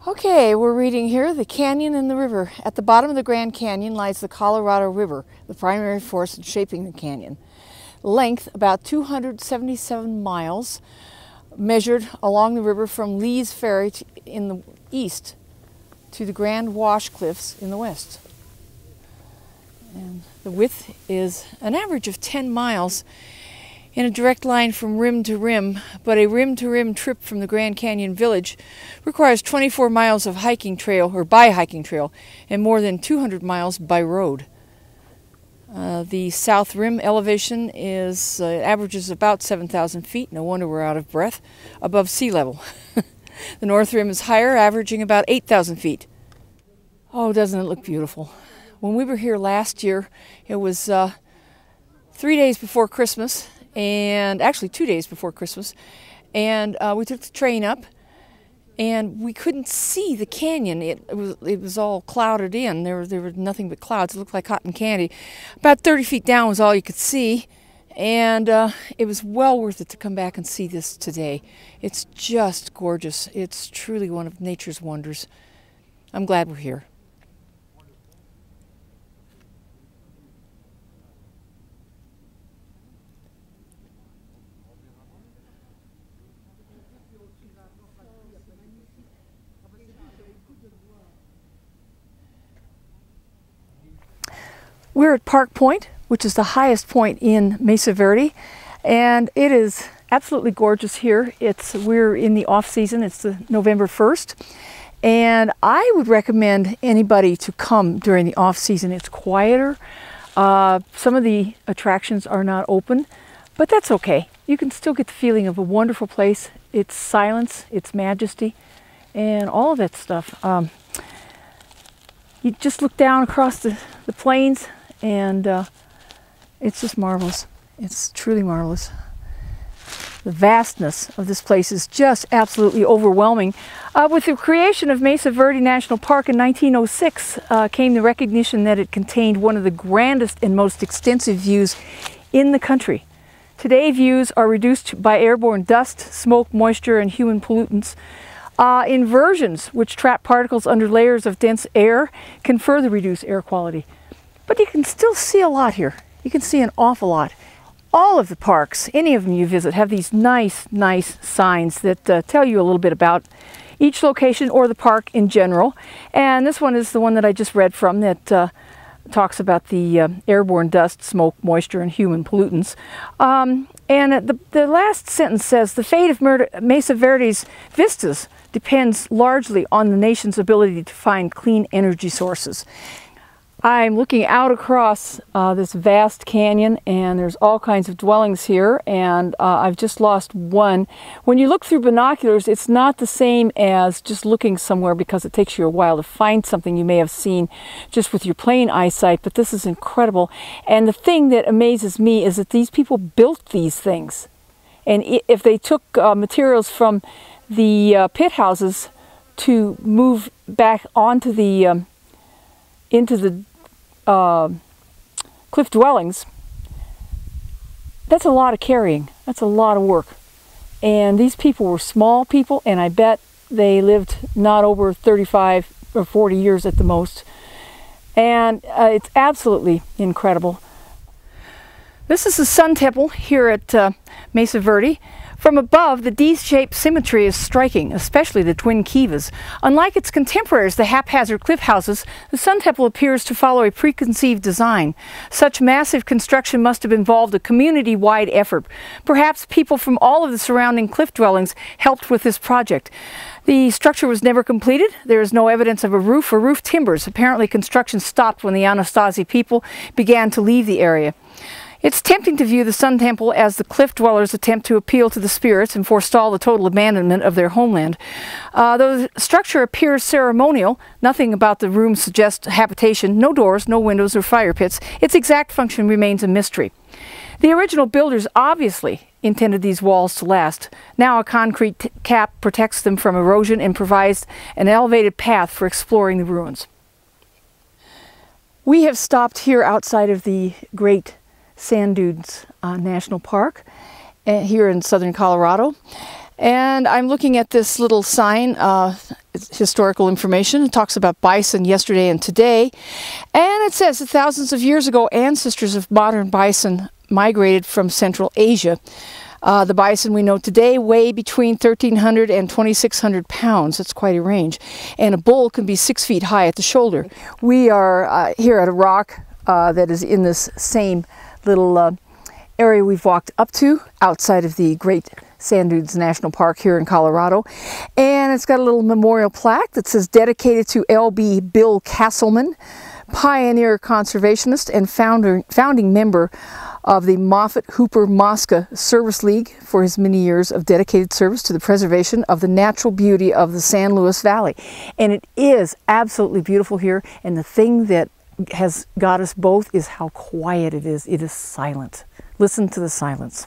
Okay, we're reading here, The Canyon and the River. At the bottom of the Grand Canyon lies the Colorado River, the primary force in shaping the canyon. Length about 277 miles, measured along the river from Lee's Ferry in the east to the Grand Wash Cliffs in the west. And the width is an average of 10 miles in a direct line from rim to rim, but a rim-to-rim trip from the Grand Canyon Village requires 24 miles of hiking trail, or by hiking trail, and more than 200 miles by road. The south rim elevation averages about 7,000 feet, no wonder we're out of breath, above sea level. The north rim is higher, averaging about 8,000 feet. Oh, doesn't it look beautiful? When we were here last year, it was 3 days before Christmas, and actually 2 days before Christmas, and we took the train up, and we couldn't see the canyon. It was all clouded in. There were nothing but clouds. It looked like cotton candy. About 30 feet down was all you could see, and it was well worth it to come back and see this today. It's just gorgeous. It's truly one of nature's wonders. I'm glad we're here. We're at Park Point, which is the highest point in Mesa Verde, and it is absolutely gorgeous here. We're in the off season. It's the November 1st, and I would recommend anybody to come during the off season. It's quieter. Some of the attractions are not open, but that's okay. You can still get the feeling of a wonderful place. Its silence, its majesty, and all of that stuff. You just look down across the plains, and it's just marvelous. It's truly marvelous. The vastness of this place is just absolutely overwhelming. With the creation of Mesa Verde National Park in 1906 came the recognition that it contained one of the grandest and most extensive views in the country. Today, views are reduced by airborne dust, smoke, moisture, and human pollutants. Inversions, which trap particles under layers of dense air, can further reduce air quality. But you can still see a lot here. You can see an awful lot. All of the parks, any of them you visit, have these nice signs that tell you a little bit about each location or the park in general. And this one is the one that I just read from that talks about the airborne dust, smoke, moisture, and human pollutants. And the last sentence says, the fate of Mesa Verde's vistas depends largely on the nation's ability to find clean energy sources. I'm looking out across this vast canyon, and there's all kinds of dwellings here, and I've just lost one. When you look through binoculars, it's not the same as just looking somewhere, because it takes you a while to find something you may have seen just with your plain eyesight, but this is incredible. And the thing that amazes me is that these people built these things. And if they took materials from the pit houses to move back onto the into the cliff dwellings, that's a lot of carrying. That's a lot of work. And these people were small people, and I bet they lived not over 35 or 40 years at the most. And it's absolutely incredible. This is the Sun Temple here at Mesa Verde. From above, the D-shaped symmetry is striking, especially the twin kivas. Unlike its contemporaries, the haphazard cliff houses, the Sun Temple appears to follow a preconceived design. Such massive construction must have involved a community-wide effort. Perhaps people from all of the surrounding cliff dwellings helped with this project. The structure was never completed. There is no evidence of a roof or roof timbers. Apparently, construction stopped when the Anasazi people began to leave the area. It's tempting to view the Sun Temple as the cliff dwellers' attempt to appeal to the spirits and forestall the total abandonment of their homeland. Though the structure appears ceremonial, nothing about the room suggests habitation, no doors, no windows or fire pits. Its exact function remains a mystery. The original builders obviously intended these walls to last. Now a concrete cap protects them from erosion and provides an elevated path for exploring the ruins. We have stopped here outside of the Great Sand Dunes National Park here in southern Colorado, and I'm looking at this little sign. It historical information. It talks about bison yesterday and today. And it says that thousands of years ago, ancestors of modern bison migrated from Central Asia. The bison we know today weigh between 1,300 and 2,600 pounds. That's quite a range. And a bull can be 6 feet high at the shoulder. We are here at a rock that is in this same little area we've walked up to outside of the Great Sand Dunes National Park here in Colorado. And it's got a little memorial plaque that says dedicated to L.B. Bill Castleman, pioneer conservationist and founding member of the Moffat-Hooper-Mosca Service League for his many years of dedicated service to the preservation of the natural beauty of the San Luis Valley. And it is absolutely beautiful here, and the thing that has got us both is how quiet it is. It is silent. Listen to the silence.